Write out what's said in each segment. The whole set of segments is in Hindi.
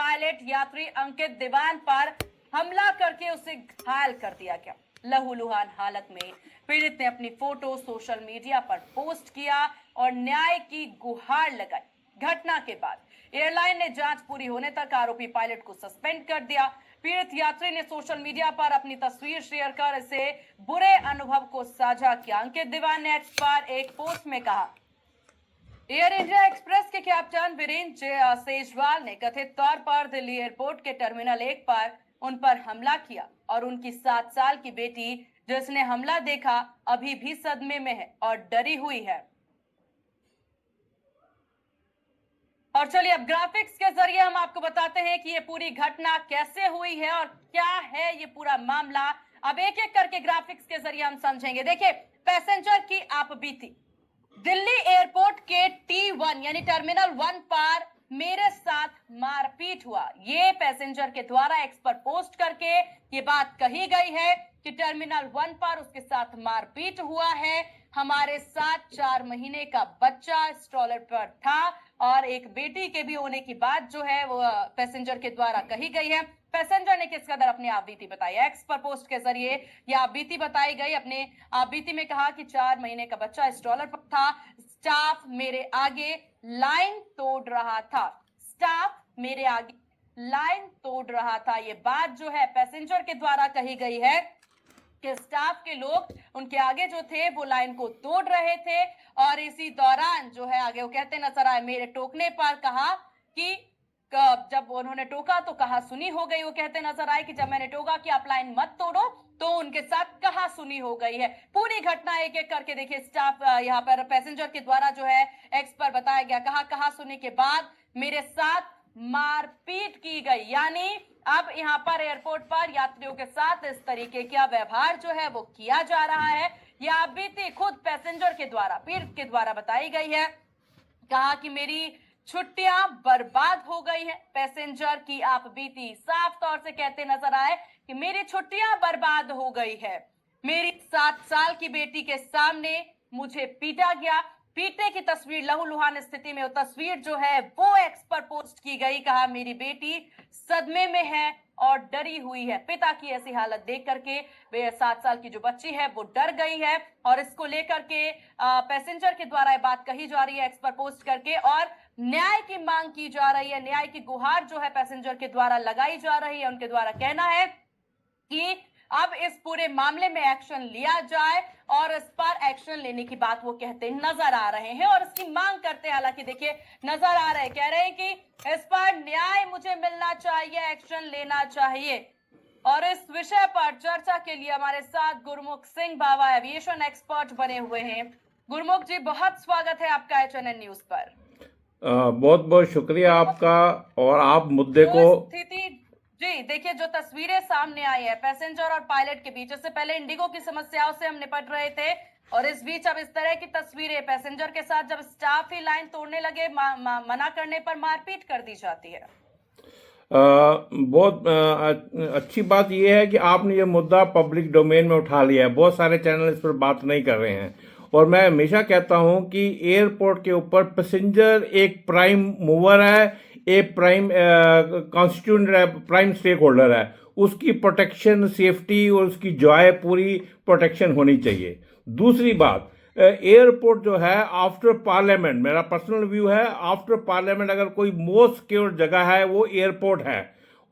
पायलट यात्री अंकित दीवान पर हमला करके उसे घायल कर दिया गया। लहूलुहान हालत में पीड़ित ने अपनी फोटो सोशल मीडिया पर पोस्ट किया और न्याय की गुहार लगाई। घटना के बाद एयरलाइन ने जांच पूरी होने तक आरोपी पायलट को सस्पेंड कर दिया। पीड़ित यात्री ने सोशल मीडिया पर अपनी तस्वीर शेयर कर इसे बुरे अनुभव को साझा किया। अंकित दीवान ने एक्स पर एक पोस्ट में कहा, एयर इंडिया एक्सप्रेस के कैप्टन वीरेंद्र सेजवाल ने कथित तौर पर दिल्ली एयरपोर्ट के टर्मिनल 1 पर उन पर हमला किया और उनकी 7 साल की बेटी जिसने हमला देखा अभी भी सदमे में है और डरी हुई है। और चलिए अब ग्राफिक्स के जरिए हम आपको बताते हैं कि ये पूरी घटना कैसे हुई है और क्या है ये पूरा मामला। अब एक एक करके ग्राफिक्स के जरिए हम समझेंगे। देखिए, पैसेंजर की आप बीती। दिल्ली एयरपोर्ट के T1 यानी टर्मिनल 1 पर मेरे साथ मारपीट हुआ। ये पैसेंजर के द्वारा एक्स पर पोस्ट करके ये बात कही गई है कि टर्मिनल 1 पर उसके साथ मारपीट हुआ है। हमारे साथ 4 महीने का बच्चा स्ट्रॉलर पर था और एक बेटी के भी होने की बात जो है वो पैसेंजर के द्वारा कही गई है। पैसेंजर ने किस कदर अपनी आप बीती बताई, एक्स पर पोस्ट के जरिए यह आप बीती बताई गई। अपने आप बीती में कहा कि 4 महीने का बच्चा स्ट्रॉलर पर था, स्टाफ मेरे आगे लाइन तोड़ रहा था, स्टाफ मेरे आगे लाइन तोड़ रहा था। ये बात जो है पैसेंजर के द्वारा कही गई है कि स्टाफ के लोग उनके आगे जो थे वो लाइन को तोड़ रहे थे और इसी दौरान जो है आगे वो कहते नजर आए, मेरे टोकने पर कहा कि जब उन्होंने टोका तो कहा सुनी हो गई। वो कहते नजर आए कि जब मैंने टोका कि आप लाइन मत तोड़ो तो उनके साथ कहा सुनी हो गई है। पूरी घटना एक एक करके देखिए स्टाफ यहाँ पर पैसेंजर के द्वारा जो है एक्स पर बताया गया। कहा सुनी के बाद मेरे साथ मारपीट की गई, यानी अब यहाँ पर एयरपोर्ट पर यात्रियों के साथ इस तरीके का व्यवहार जो है वो किया जा रहा है। यह आप बीती खुद पैसेंजर के द्वारा पीड़ित के द्वारा बताई गई है। कहा कि मेरी छुट्टियां बर्बाद हो गई है। पैसेंजर की आप बीती साफ तौर से कहते नजर आए कि मेरी छुट्टियां बर्बाद हो गई है। मेरी 7 साल की बेटी के सामने मुझे पीटा गया। पीटे की तस्वीर लहूलुहान स्थिति में वो तस्वीर जो है वो एक्स पर पोस्ट की गई। कहा मेरी बेटी सदमे में है और डरी हुई है। पिता की ऐसी हालत देख करके वे 7 साल की जो बच्ची है वो डर गई है और इसको लेकर के पैसेंजर के द्वारा ये बात कही जा रही है एक्स पर पोस्ट करके और न्याय की मांग की जा रही है। न्याय की गुहार जो है पैसेंजर के द्वारा लगाई जा रही है। उनके द्वारा कहना है कि अब इस पूरे मामले में एक्शन लिया जाए और इस पर एक्शन लेने की बात वो कहते नजर आ रहे हैं और इसकी मांग करते हैं। हालांकि देखिए नजर आ रहे हैं, कह रहे हैं कि इस पर न्याय मुझे मिलना चाहिए, एक्शन लेना चाहिए। और इस विषय पर चर्चा के लिए हमारे साथ गुरमुख सिंह बावा एविएशन एक्सपर्ट बने हुए हैं। गुरमुख जी, बहुत स्वागत है आपका HNN न्यूज पर। बहुत बहुत शुक्रिया आपका। और आप मुद्दे को स्थिति जी देखिए, जो तस्वीरें सामने आई है पैसेंजर और पायलट के बीच, इससे पहले इंडिगो की समस्याओं से हम निपट रहे थे और इस बीच अब इस तरह की तस्वीरें पैसेंजर के साथ जब स्टाफ ही लाइन तोड़ने लगे, मना करने पर मारपीट कर दी जाती है। बहुत अच्छी बात यह है कि आपने ये मुद्दा पब्लिक डोमेन में उठा लिया है। बहुत सारे चैनल इस पर बात नहीं कर रहे हैं और मैं हमेशा कहता हूं कि एयरपोर्ट के ऊपर पैसेंजर एक प्राइम मूवर है, एक प्राइम कॉन्स्टिट्यूएंट है, प्राइम स्टेक होल्डर है। उसकी प्रोटेक्शन, सेफ्टी और उसकी जो है पूरी प्रोटेक्शन होनी चाहिए। दूसरी बात, एयरपोर्ट जो है आफ्टर पार्लियामेंट, मेरा पर्सनल व्यू है, आफ्टर पार्लियामेंट अगर कोई मोस्ट सिक्योर जगह है वो एयरपोर्ट है।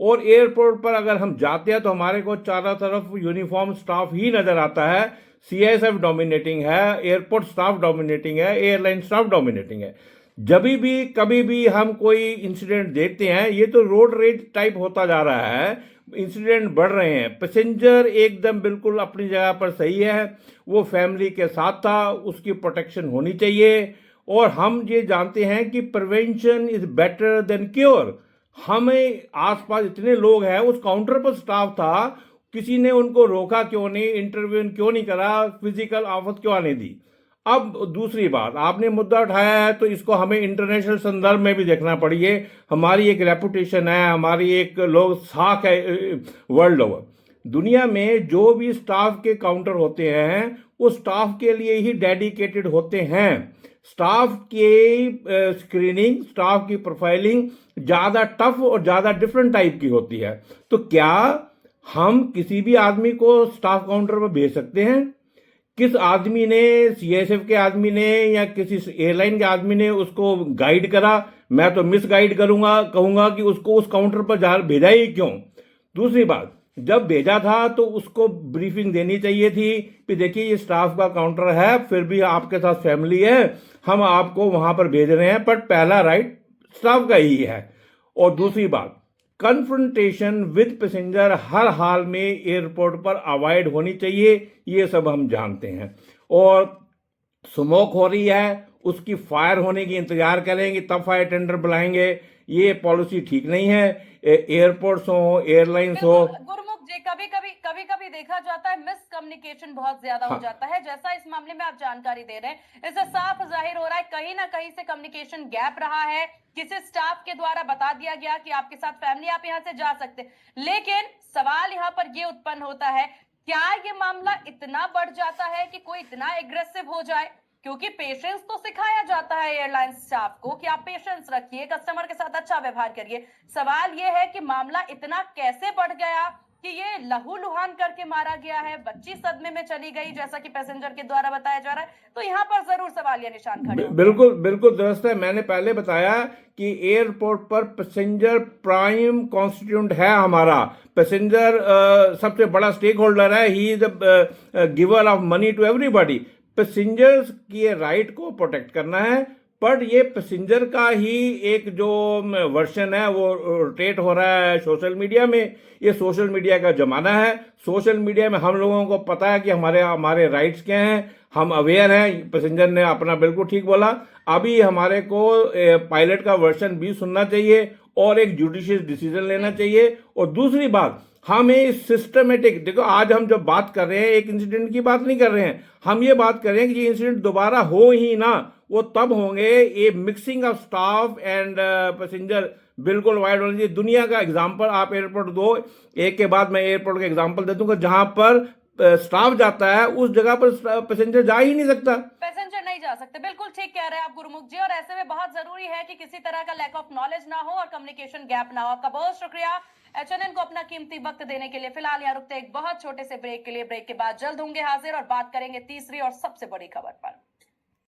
और एयरपोर्ट पर अगर हम जाते हैं तो हमारे को चारों तरफ यूनिफॉर्म स्टाफ ही नजर आता है। CISF डोमिनेटिंग है, एयरपोर्ट स्टाफ डोमिनेटिंग है, एयरलाइन स्टाफ डोमिनेटिंग है। जब भी कभी भी हम कोई इंसिडेंट देखते हैं, ये तो रोड रेज टाइप होता जा रहा है, इंसिडेंट बढ़ रहे हैं। पैसेंजर एकदम बिल्कुल अपनी जगह पर सही है, वो फैमिली के साथ था, उसकी प्रोटेक्शन होनी चाहिए। और हम ये जानते हैं कि prevention is better than cure. हमें आसपास इतने लोग हैं, उस काउंटर पर स्टाफ था, किसी ने उनको रोका क्यों नहीं, इंटरव्यू क्यों नहीं करा, फिजिकल आफत क्यों आने दी। अब दूसरी बात, आपने मुद्दा उठाया है तो इसको हमें इंटरनेशनल संदर्भ में भी देखना पड़िए। हमारी एक रेपुटेशन है, हमारी एक लोग साख है वर्ल्ड ओवर। दुनिया में जो भी स्टाफ के काउंटर होते हैं वो स्टाफ के लिए ही डेडिकेटेड होते हैं। स्टाफ की स्क्रीनिंग, स्टाफ की प्रोफाइलिंग ज़्यादा टफ और ज़्यादा डिफरेंट टाइप की होती है। तो क्या हम किसी भी आदमी को स्टाफ काउंटर पर भेज सकते हैं? किस आदमी ने, सीएसएफ के आदमी ने या किसी एयरलाइन के आदमी ने उसको गाइड करा? मैं तो मिस गाइड करूंगा, कहूंगा कि उसको उस काउंटर पर जा भेजा ही क्यों। दूसरी बात, जब भेजा था तो उसको ब्रीफिंग देनी चाहिए थी कि देखिए ये स्टाफ का काउंटर है, फिर भी आपके साथ फैमिली है, हम आपको वहां पर भेज रहे हैं, बट पहला राइट स्टाफ का ही है। और दूसरी बात, कन्फ्रंटेशन विद पैसेंजर हर हाल में एयरपोर्ट पर अवॉइड होनी चाहिए, ये सब हम जानते हैं। और स्मोक हो रही है, उसकी फायर होने की इंतजार करेंगे तब फायर टेंडर बुलाएंगे, ये पॉलिसी ठीक नहीं है। एयरपोर्ट्स हो, एयरलाइंस हो। बिल्कुल गुरमुख जी, कभी कभी देखा जाता है मिसकम्युनिकेशन बहुत ज्यादा हो हाँ, जाता है, जैसा इस मामले में आप जानकारी दे रहे हैं। इससे साफ जाहिर हो रहा है कहीं ना कहीं से कम्युनिकेशन गैप रहा है। किसी स्टाफ के द्वारा बता दिया गया कि आपके साथ फैमिली, आप यहाँ से जा सकते हैं। लेकिन सवाल यहाँ पर ये उत्पन्न होता है, क्या ये मामला इतना बढ़ जाता है कि कोई इतना एग्रेसिव हो जाए? क्योंकि पेशेंस तो सिखाया जाता है एयरलाइन स्टाफ को कि आप पेशेंस रखिए, कस्टमर के साथ अच्छा व्यवहार करिए। सवाल यह है कि मामला इतना कैसे बढ़ गया कि ये लहूलुहान करके मारा गया है, बच्ची सदमे में चली गई, जैसा कि पैसेंजर के द्वारा बताया जा रहा है। तो यहाँ पर जरूर सवालिया निशान खड़े होते हैं। बिल्कुल बिल्कुल दुरुस्त है। मैंने पहले बताया कि एयरपोर्ट पर पैसेंजर प्राइम कॉन्स्टिट्यूंट है हमारा। पैसेंजर सबसे बड़ा स्टेक होल्डर है, he is the giver of money to everybody. Passengers के राइट को प्रोटेक्ट करना है, बट ये पैसेंजर का ही एक जो वर्शन है वो रोटेट हो रहा है सोशल मीडिया में। ये सोशल मीडिया का जमाना है। सोशल मीडिया में हम लोगों को पता है कि हमारे हमारे राइट्स क्या हैं, हम अवेयर हैं। पैसेंजर ने अपना बिल्कुल ठीक बोला। अभी हमारे को पायलट का वर्शन भी सुनना चाहिए और एक जुडिशियस डिसीजन लेना चाहिए। और दूसरी बात, हमें सिस्टमेटिक, देखो आज हम जब बात कर रहे हैं एक इंसिडेंट की बात नहीं कर रहे हैं, हम ये बात कर रहे हैं कि ये इंसिडेंट दोबारा हो ही ना, वो तब होंगे ये mixing of staff and passenger बिल्कुल अवॉइड होना चाहिए। दुनिया का एग्जांपल आप एयरपोर्ट दो, एक के बाद मैं एयरपोर्ट का एग्जांपल दे दूंगा, जहां पर स्टाफ जाता है उस जगह पर पैसेंजर जा ही नहीं सकता। पैसेंजर नहीं जा सकते, बिल्कुल ठीक कह रहे हैं आप गुरुमुख जी। और ऐसे में बहुत जरूरी है कि किसी तरह का लैक ऑफ नॉलेज ना हो और कम्युनिकेशन गैप ना हो। आपका बहुत शुक्रिया एचएनएन को अपना कीमती वक्त देने के लिए। फिलहाल यहाँ रुकते एक बहुत छोटे से ब्रेक के लिए। ब्रेक के बाद जल्द होंगे हाजिर और बात करेंगे तीसरी और सबसे बड़ी खबर पर।